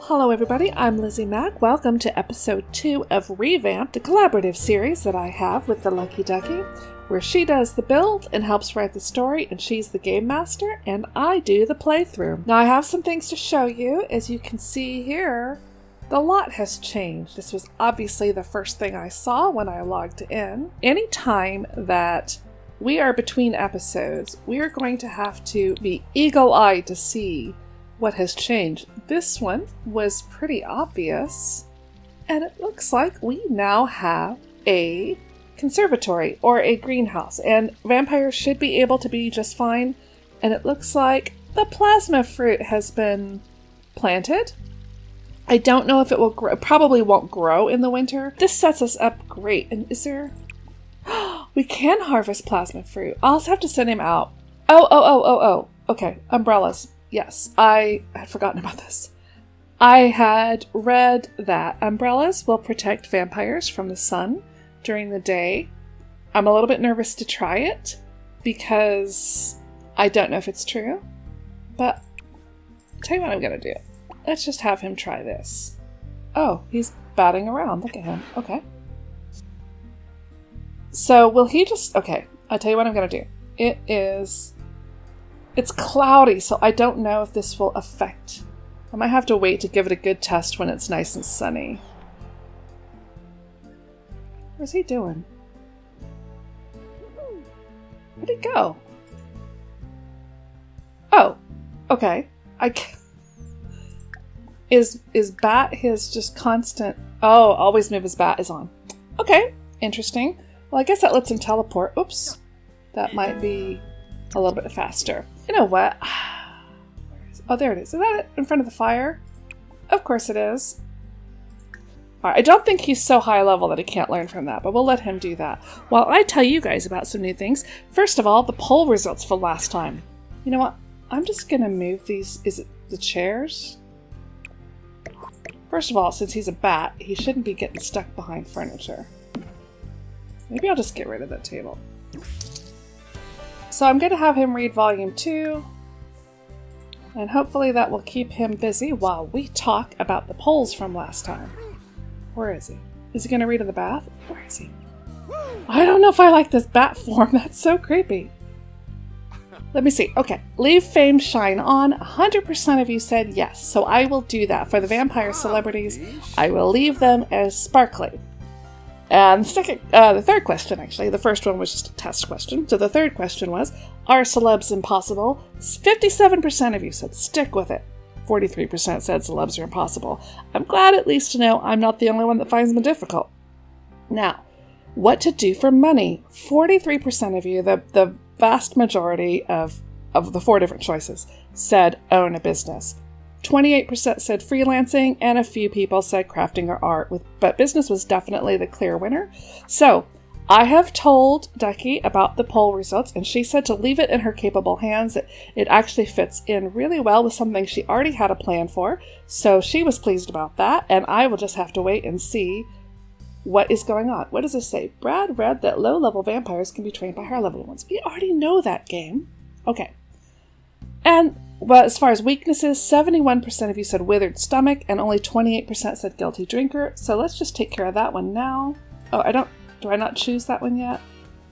Hello everybody, I'm Lizzie Mack. Welcome to episode 2 of Revamp, the collaborative series that I have with the Lucky Ducky, where she does the build and helps write the story, and she's the game master, and I do the playthrough. Now I have some things to show you. As you can see here, the lot has changed. This was obviously the first thing I saw when I logged in. Anytime that we are between episodes, we are going to have to be eagle-eyed to see what has changed. This one was pretty obvious, and it looks like we now have a conservatory or a greenhouse, and vampires should be able to be just fine. And it looks like the plasma fruit has been planted. I don't know if it will grow. It probably won't grow in the winter. This sets us up great. And is there... we can harvest plasma fruit. I'll have to send him out. Oh. Okay, umbrellas. Yes, I had forgotten about this. I had read that umbrellas will protect vampires from the sun during the day. I'm a little bit nervous to try it because I don't know if it's true. But I'll tell you what I'm going to do. Let's just have him try this. Oh, he's batting around. Look at him. Okay. So will he just... Okay, I'll tell you what I'm going to do. It's cloudy, so I don't know if this will affect... I might have to wait to give it a good test when it's nice and sunny. Where's he doing? Where'd he go? Oh, okay. Is bat his just constant... Oh, always move his bat is on. Okay, interesting. Well, I guess that lets him teleport. Oops. That might be a little bit faster. You know what? Oh, there it is. Is that it in front of the fire? Of course it is. Alright, I don't think he's so high level that he can't learn from that, but we'll let him do that. While I tell you guys about some new things. First of all, the poll results for last time. You know what? I'm just gonna move these... Is it the chairs? First of all, since he's a bat, he shouldn't be getting stuck behind furniture. Maybe I'll just get rid of that table. So I'm going to have him read volume 2, and hopefully that will keep him busy while we talk about the polls from last time. Where is he? Is he going to read in the bath? Where is he? I don't know if I like this bat form. That's so creepy. Let me see. Okay. Leave fame shine on. 100% of you said yes, so I will do that. For the vampire celebrities, I will leave them as sparkly. And the third question, actually, the first one was just a test question. So the third question was, are celebs impossible? 57% of you said stick with it. 43% said celebs are impossible. I'm glad at least to know I'm not the only one that finds them difficult. Now, what to do for money? 43% of you, the vast majority of the 4 different choices, said own a business. 28% said freelancing, and a few people said crafting or art, but business was definitely the clear winner. So I have told Ducky about the poll results, and she said to leave it in her capable hands. It actually fits in really well with something she already had a plan for, so she was pleased about that, and I will just have to wait and see what is going on. What does this say? Brad read that low-level vampires can be trained by higher-level ones. We already know that game. Okay. And well, as far as weaknesses, 71% of you said withered stomach, and only 28% said guilty drinker. So let's just take care of that one now. Oh, do I not choose that one yet?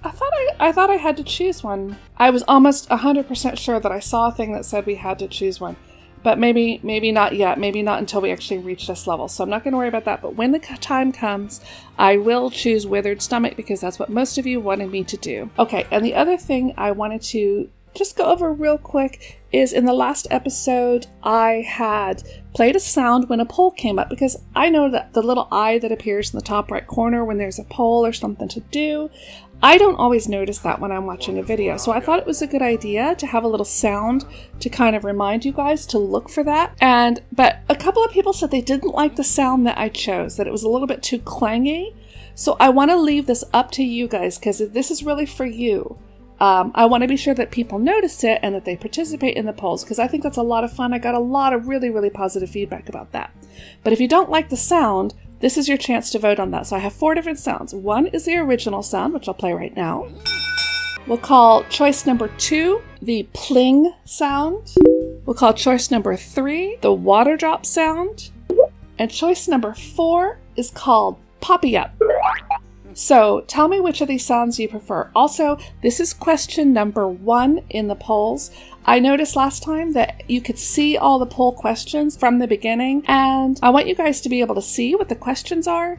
I thought I had to choose one. I was almost 100% sure that I saw a thing that said we had to choose one. But maybe not yet. Maybe not until we actually reach this level. So I'm not going to worry about that. But when the time comes, I will choose withered stomach because that's what most of you wanted me to do. Okay, and the other thing I wanted to just go over real quick is in the last episode, I had played a sound when a poll came up because I know that the little eye that appears in the top right corner when there's a poll or something to do, I don't always notice that when I'm watching a video. So I thought it was a good idea to have a little sound to kind of remind you guys to look for that. But a couple of people said they didn't like the sound that I chose, that it was a little bit too clangy. So I want to leave this up to you guys because this is really for you. I want to be sure that people notice it and that they participate in the polls because I think that's a lot of fun. I got a lot of really, really positive feedback about that. But if you don't like the sound, this is your chance to vote on that. So I have 4 different sounds. One is the original sound, which I'll play right now. We'll call choice number 2 the pling sound. We'll call choice number 3 the water drop sound. And choice number 4 is called Poppy Up. So tell me which of these sounds you prefer. Also, this is question number 1 in the polls. I noticed last time that you could see all the poll questions from the beginning, and I want you guys to be able to see what the questions are.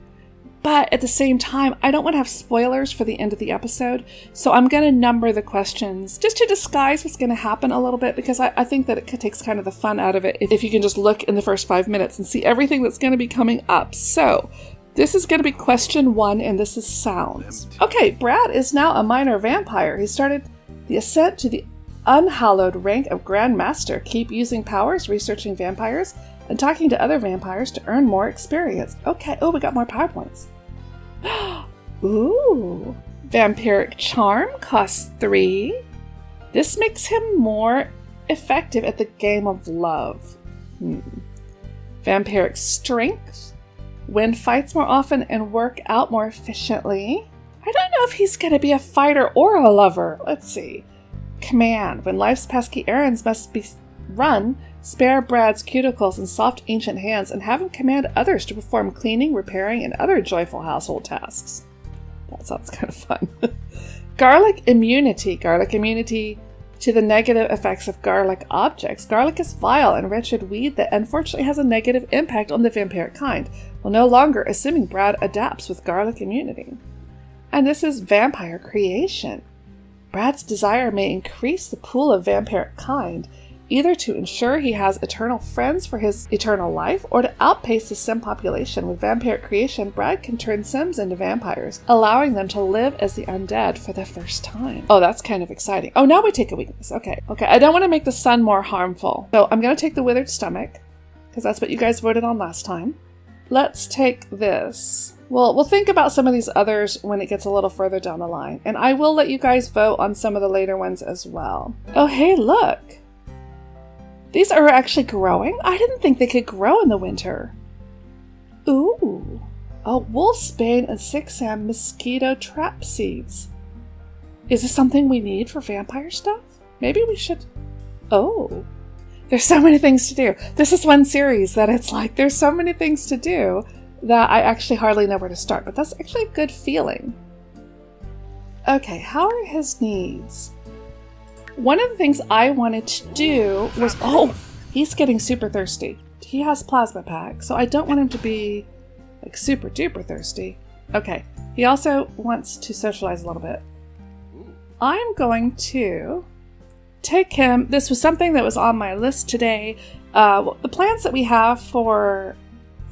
But at the same time, I don't want to have spoilers for the end of the episode, so I'm going to number the questions just to disguise what's going to happen a little bit, because I think that it takes kind of the fun out of it if you can just look in the first 5 minutes and see everything that's going to be coming up. So this is going to be question 1, and this is sounds. Okay, Brad is now a minor vampire. He started the ascent to the unhallowed rank of Grand Master. Keep using powers, researching vampires, and talking to other vampires to earn more experience. Okay, oh, we got more power points. Ooh, Vampiric Charm costs 3. This makes him more effective at the game of love. Vampiric Strength. Win fights more often and work out more efficiently. I don't know if he's going to be a fighter or a lover. Let's see. Command. When life's pesky errands must be run, spare Brad's cuticles and soft ancient hands and have him command others to perform cleaning, repairing, and other joyful household tasks. That sounds kind of fun. Garlic Immunity. Garlic immunity to the negative effects of garlic objects. Garlic is vile and wretched weed that unfortunately has a negative impact on the vampiric kind. Well, no longer, assuming Brad adapts with garlic immunity. And this is Vampire Creation. Brad's desire may increase the pool of vampiric kind, either to ensure he has eternal friends for his eternal life, or to outpace the sim population. With Vampiric Creation, Brad can turn sims into vampires, allowing them to live as the undead for the first time. Oh, that's kind of exciting. Oh, now we take a weakness. Okay, I don't want to make the sun more harmful. So I'm going to take the Withered Stomach, because that's what you guys voted on last time. Let's take this. We'll think about some of these others when it gets a little further down the line. And I will let you guys vote on some of the later ones as well. Oh, hey, look. These are actually growing? I didn't think they could grow in the winter. Ooh. Oh, wolfsbane and 6am mosquito trap seeds. Is this something we need for vampire stuff? Maybe we should... Oh. There's so many things to do. This is one series that it's like there's so many things to do that I actually hardly know where to start. But that's actually a good feeling. Okay, how are his needs? One of the things I wanted to do was... Oh, he's getting super thirsty. He has plasma pack, so I don't want him to be like super duper thirsty. Okay, he also wants to socialize a little bit. I'm going to take him... This was something that was on my list today. The plans that we have for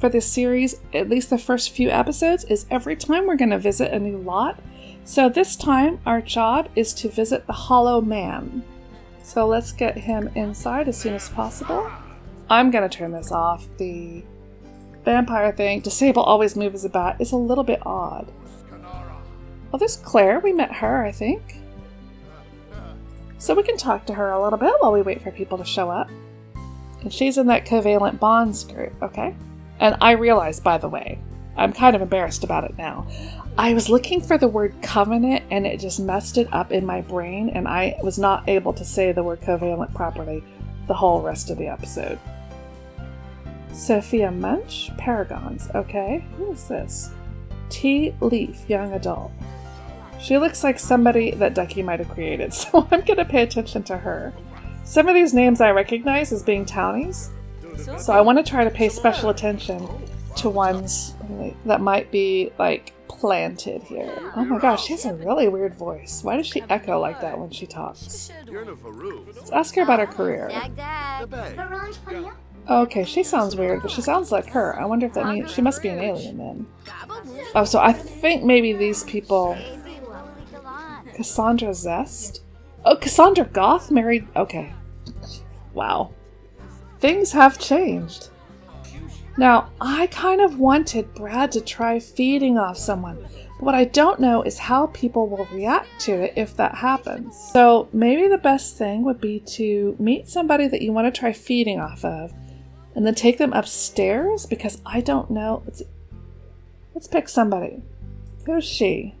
this series, at least the first few episodes, is every time we're going to visit a new lot. So this time, our job is to visit the Hollow Man. So let's get him inside as soon as possible. I'm going to turn this off. The vampire thing, disable always move as a bat, is a little bit odd. Oh, there's Claire. We met her, I think. So we can talk to her a little bit while we wait for people to show up. And she's in that covalent bonds group, okay? And I realized, by the way, I'm kind of embarrassed about it now. I was looking for the word covenant and it just messed it up in my brain, and I was not able to say the word covalent properly the whole rest of the episode. Sophia Munch, Paragons. Okay, who is this? T. Leaf, young adult. She looks like somebody that Ducky might have created, so I'm going to pay attention to her. Some of these names I recognize as being townies, so I want to try to pay special attention to ones that might be like planted here. Oh my gosh, she has a really weird voice. Why does she echo like that when she talks? Let's ask her about her career. Okay, she sounds weird, but she sounds like her. I wonder if that means she must be an alien then. Oh, so I think maybe these people... Cassandra Zest? Oh, Cassandra Goth married... Okay. Wow. Things have changed. Now, I kind of wanted Brad to try feeding off someone, but what I don't know is how people will react to it if that happens. So maybe the best thing would be to meet somebody that you want to try feeding off of, and then take them upstairs, because I don't know. Let's pick somebody. Who's she?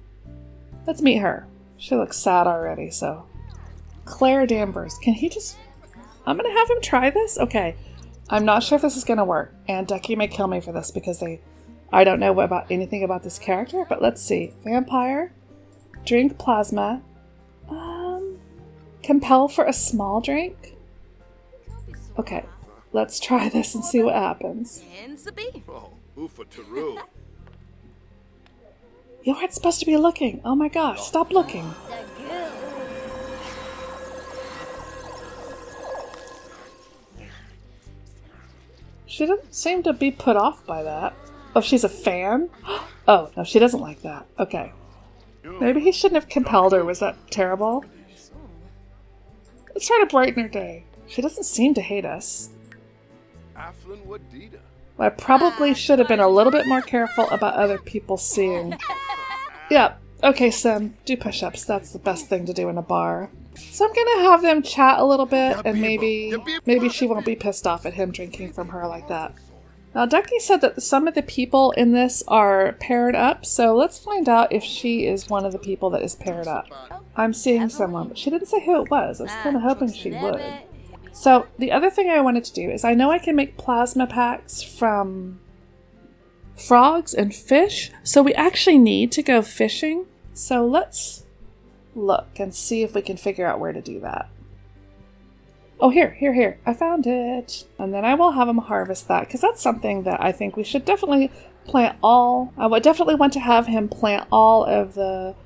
Let's meet her. She looks sad already, so. Claire Danvers. Can he just... I'm going to have him try this? Okay. I'm not sure if this is going to work, and Ducky may kill me for this because I don't know about anything about this character, but let's see. Vampire, drink plasma, compel for a small drink. Okay, let's try this and see what happens. You weren't supposed to be looking. Oh my gosh, stop looking. She doesn't seem to be put off by that. Oh, she's a fan? Oh, no, she doesn't like that. Okay. Maybe he shouldn't have compelled her. Was that terrible? Let's try to brighten her day. She doesn't seem to hate us. Well, I probably should have been a little bit more careful about other people seeing. Yeah, okay, Sim, do push-ups. That's the best thing to do in a bar. So I'm gonna have them chat a little bit, and maybe she won't be pissed off at him drinking from her like that. Now, Ducky said that some of the people in this are paired up, so let's find out if she is one of the people that is paired up. I'm seeing someone, but she didn't say who it was. I was kind of hoping she would. So the other thing I wanted to do is I know I can make plasma packs from frogs and fish, so we actually need to go fishing. So let's look and see if we can figure out where to do that. Oh, here. I found it. And then I will have him harvest that, because that's something that I think we should definitely plant all. I would definitely want to have him plant all of the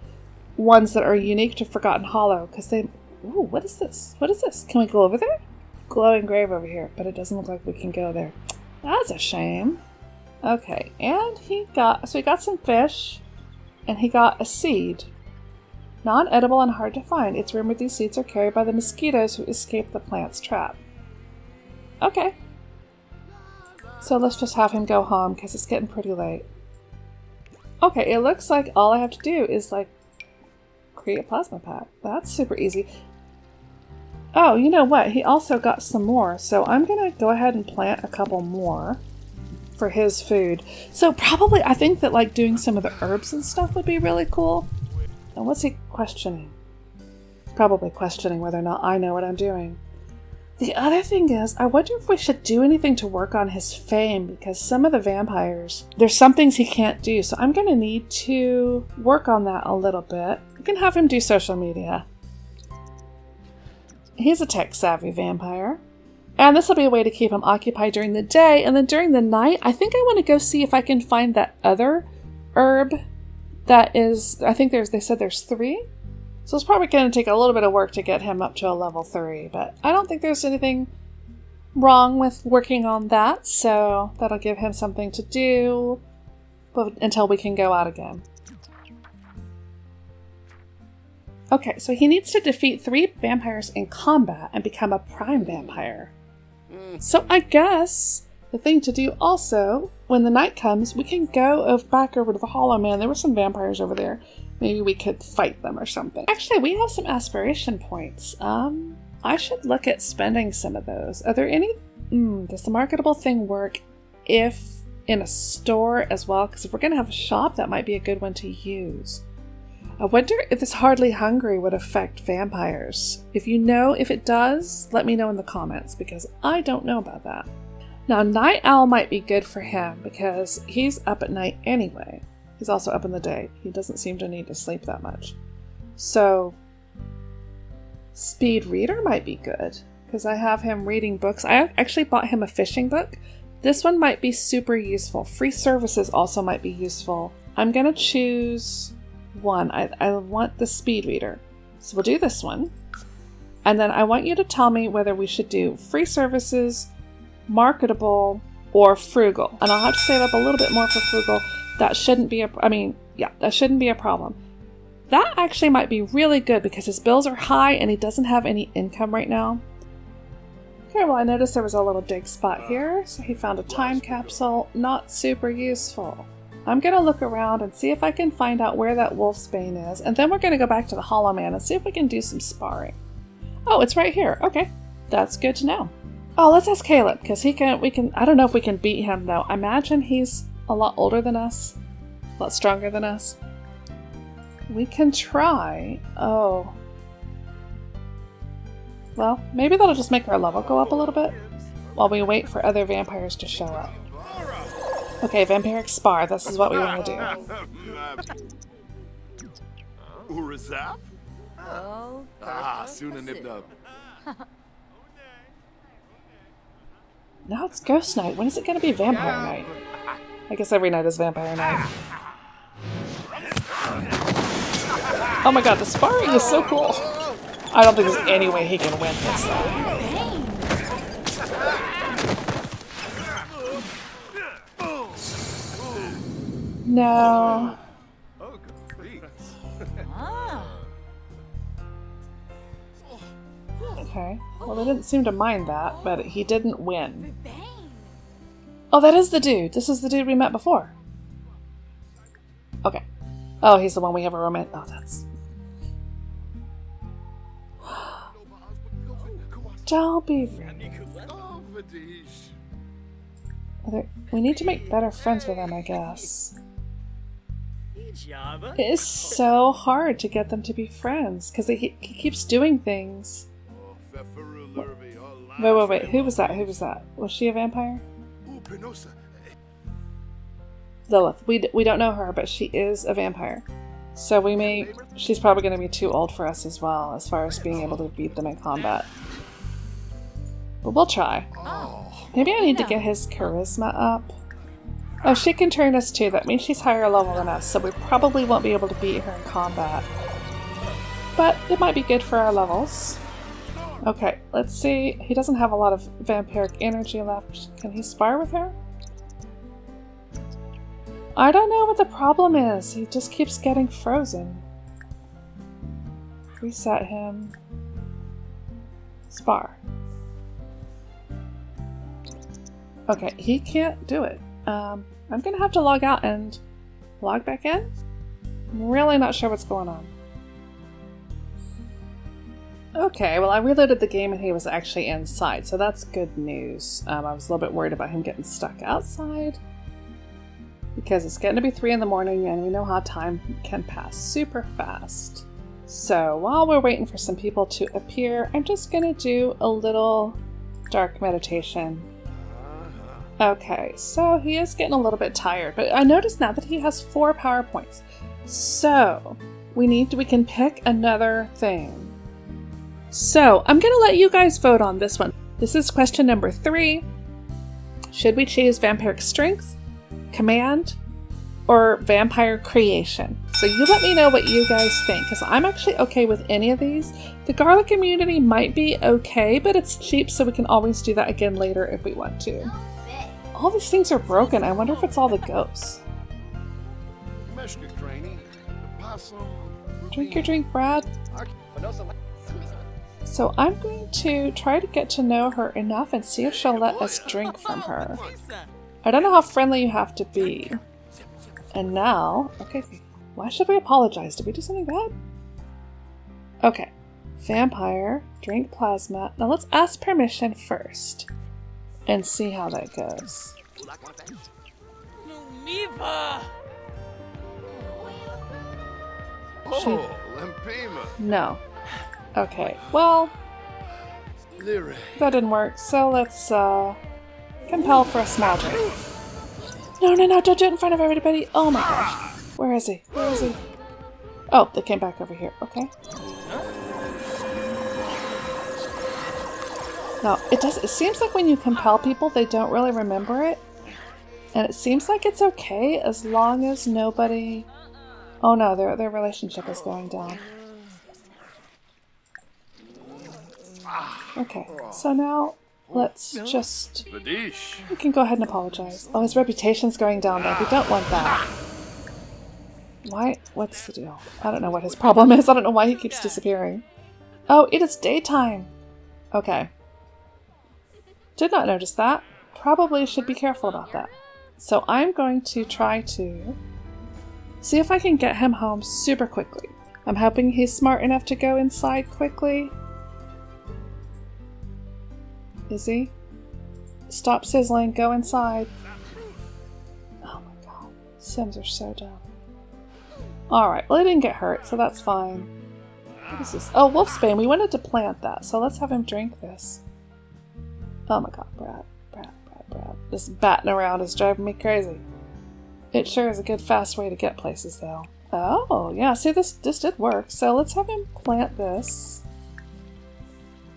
ones that are unique to Forgotten Hollow, because they... Ooh, what is this? What is this? Can we go over there? Glowing grave over here, but it doesn't look like we can go there. That's a shame. Okay, and he got some fish, and he got a seed. Non-edible and hard to find. It's rumored these seeds are carried by the mosquitoes who escape the plant's trap. Okay. So let's just have him go home because it's getting pretty late. Okay, it looks like all I have to do is create a plasma pack. That's super easy. Oh, you know what? He also got some more, so I'm gonna go ahead and plant a couple more for his food. So probably I think that doing some of the herbs and stuff would be really cool. And what's he questioning? Probably questioning whether or not I know what I'm doing. The other thing is, I wonder if we should do anything to work on his fame, because some of the vampires, there's some things he can't do, so I'm going to need to work on that a little bit. We can have him do social media. He's a tech-savvy vampire. And this will be a way to keep him occupied during the day, and then during the night, I think I want to go see if I can find that other herb that is, I think they said there's 3. So it's probably going to take a little bit of work to get him up to a level 3, but I don't think there's anything wrong with working on that, so that'll give him something to do until we can go out again. Okay, so he needs to defeat 3 vampires in combat and become a prime vampire. So I guess the thing to do also, when the night comes, we can go back over to the Hollow Man. There were some vampires over there. Maybe we could fight them or something. Actually, we have some aspiration points. I should look at spending some of those. Are there any... does the marketable thing work if in a store as well? Because if we're going to have a shop, that might be a good one to use. I wonder if this Hardly Hungry would affect vampires. If you know if it does, let me know in the comments, because I don't know about that. Now, Night Owl might be good for him because he's up at night anyway. He's also up in the day. He doesn't seem to need to sleep that much. So, Speed Reader might be good because I have him reading books. I actually bought him a fishing book. This one might be super useful. Free services also might be useful. I'm going to choose one. I want the Speed Reader. So we'll do this one. And then I want you to tell me whether we should do free services, marketable, or frugal. And I'll have to save up a little bit more for frugal. That shouldn't be that shouldn't be a problem. That actually might be really good because his bills are high and he doesn't have any income right now. Okay, well I noticed there was a little dig spot here, so he found a time capsule. Not super useful. I'm going to look around and see if I can find out where that wolfsbane is, and then we're going to go back to the Hollow Man and see if we can do some sparring. Oh, it's right here. Okay, that's good to know. Oh, let's ask Caleb, because I don't know if we can beat him though. I imagine he's a lot older than us, a lot stronger than us. We can try. Oh. Well, maybe that'll just make our level go up a little bit. while we wait for other vampires to show up. Okay, vampiric spar. This is what we want to do. Urazap? Soon nipped up. Now it's ghost night. When is it going to be vampire night? I guess every night is vampire night. Oh my god, the sparring is so cool. I don't think there's any way he can win this though. No. Okay. Well, they didn't seem to mind that, but he didn't win. Oh, that is the dude. This is the dude we met before. Okay. Oh, he's the one we have a romance. Oh, that's... Don't be... We need to make better friends with him, I guess. It is so hard to get them to be friends, because he keeps doing things. Wait. Who was that? Who was that? Was she a vampire? Lilith. We don't know her, but she is a vampire. So she's probably going to be too old for us as well, as far as being able to beat them in combat. But we'll try. Maybe I need to get his charisma up. Oh, she can turn us too. That means she's higher level than us, so we probably won't be able to beat her in combat. But it might be good for our levels. Okay, let's see. He doesn't have a lot of vampiric energy left. Can he spar with her? I don't know what the problem is. He just keeps getting frozen. Reset him. Spar. Okay, he can't do it. I'm gonna have to log out and log back in. I'm really not sure what's going on. Okay, well I reloaded the game and he was actually inside, so that's good news. I was a little bit worried about him getting stuck outside because it's getting to be 3 in the morning and we know how time can pass super fast. So while we're waiting for some people to appear, I'm just gonna do a little dark meditation. Okay, so he is getting a little bit tired, but I noticed now that he has 4 power points. So we can pick another thing. So I'm gonna let you guys vote on this one. This is question number 3. Should we choose vampiric strength, command, or vampire creation? So you let me know what you guys think, because I'm actually okay with any of these. The garlic immunity might be okay, but it's cheap, so we can always do that again later if we want to. All these things are broken. I wonder if it's all the ghosts. Drink your drink, Brad. So I'm going to try to get to know her enough and see if she'll let us drink from her. I don't know how friendly you have to be. And now, okay, why should we apologize? Did we do something bad? Okay, vampire, drink plasma. Now let's ask permission first and see how that goes. No. Okay, well, that didn't work, so let's compel for a small drink. No, don't do it in front of everybody. Oh my gosh. Where is he? Where is he? Oh, they came back over here. Okay. Now, it seems like when you compel people, they don't really remember it. And it seems like it's okay as long as nobody... Oh no, their relationship is going down. Okay, so now let's just... We can go ahead and apologize. Oh, his reputation's going down though. We don't want that. Why? What's the deal? I don't know what his problem is. I don't know why he keeps disappearing. Oh, it is daytime. Okay. Did not notice that. Probably should be careful about that. So I'm going to try to see if I can get him home super quickly. I'm hoping he's smart enough to go inside quickly. Is he? Stop sizzling, go inside. Oh my god, Sims are so dumb. Alright, well he didn't get hurt, so that's fine. What is this? Oh, Wolfsbane, we wanted to plant that, so let's have him drink this. Oh my god, Brad. Just batting around is driving me crazy. It sure is a good fast way to get places though. Oh, yeah, see this did work. So let's have him plant this.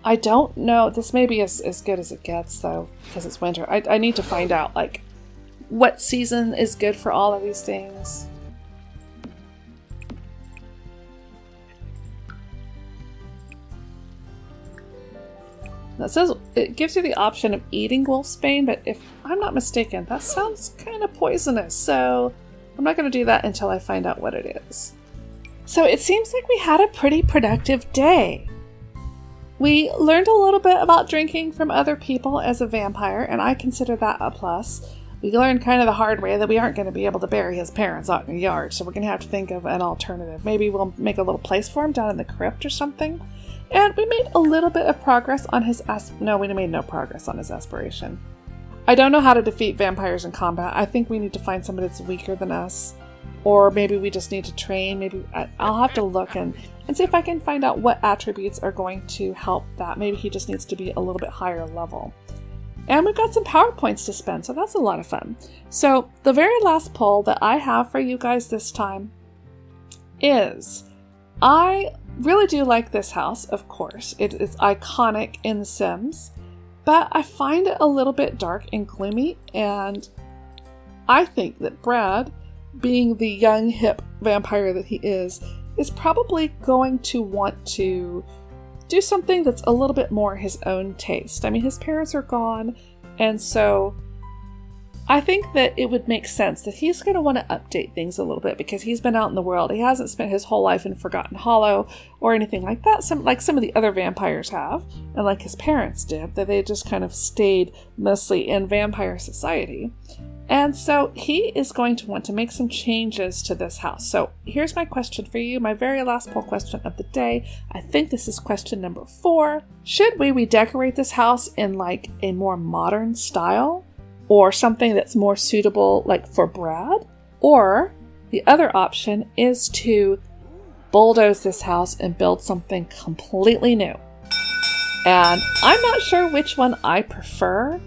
I don't know, this may be as good as it gets though, because it's winter. I need to find out like what season is good for all of these things. That says it gives you the option of eating wolfsbane, but if I'm not mistaken, that sounds kind of poisonous, so I'm not going to do that until I find out what it is. So it seems like we had a pretty productive day. We learned a little bit about drinking from other people as a vampire, and I consider that a plus. We learned kind of the hard way that we aren't going to be able to bury his parents out in the yard, so we're going to have to think of an alternative. Maybe we'll make a little place for him down in the crypt or something. And we made a little bit of progress on his no, we made no progress on his aspiration. I don't know how to defeat vampires in combat. I think we need to find somebody that's weaker than us. Or maybe we just need to train. Maybe I'll have to look and see if I can find out what attributes are going to help that. Maybe he just needs to be a little bit higher level. And we've got some PowerPoints to spend, so that's a lot of fun. So the very last poll that I have for you guys this time is, I really do like this house, of course. It is iconic in The Sims, but I find it a little bit dark and gloomy, and I think that Brad, being the young, hip vampire that he is probably going to want to do something that's a little bit more his own taste. I mean, his parents are gone, and so I think that it would make sense that he's going to want to update things a little bit because he's been out in the world. He hasn't spent his whole life in Forgotten Hollow or anything like that, like some of the other vampires have, and like his parents did, that they just kind of stayed mostly in vampire society. And so he is going to want to make some changes to this house. So here's my question for you, my very last poll question of the day. I think this is question number 4. Should we redecorate this house in like a more modern style? Or something that's more suitable like for Brad? Or the other option is to bulldoze this house and build something completely new. And I'm not sure which one I prefer.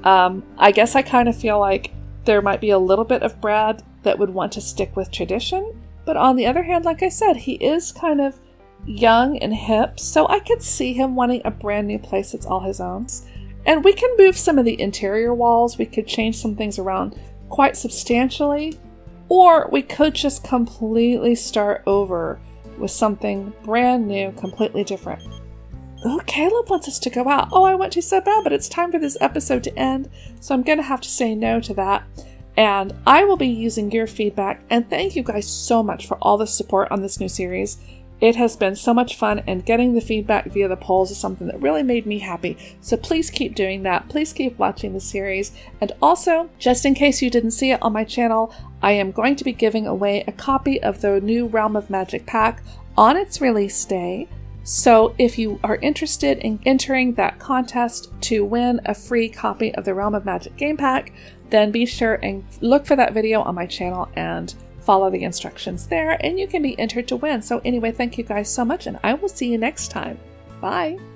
I guess I kind of feel like there might be a little bit of Brad that would want to stick with tradition. But on the other hand, like I said, he is kind of young and hip, so I could see him wanting a brand new place that's all his own. And we can move some of the interior walls. We could change some things around quite substantially. Or we could just completely start over with something brand new, completely different. Oh, Caleb wants us to go out. Oh, I want to so bad, but it's time for this episode to end. So I'm going to have to say no to that. And I will be using your feedback. And thank you guys so much for all the support on this new series. It has been so much fun, and getting the feedback via the polls is something that really made me happy. So please keep doing that. Please keep watching the series. And also, just in case you didn't see it on my channel, I am going to be giving away a copy of the new Realm of Magic pack on its release day. So if you are interested in entering that contest to win a free copy of the Realm of Magic game pack, then be sure and look for that video on my channel and follow the instructions there, and you can be entered to win. So anyway, thank you guys so much, and I will see you next time. Bye!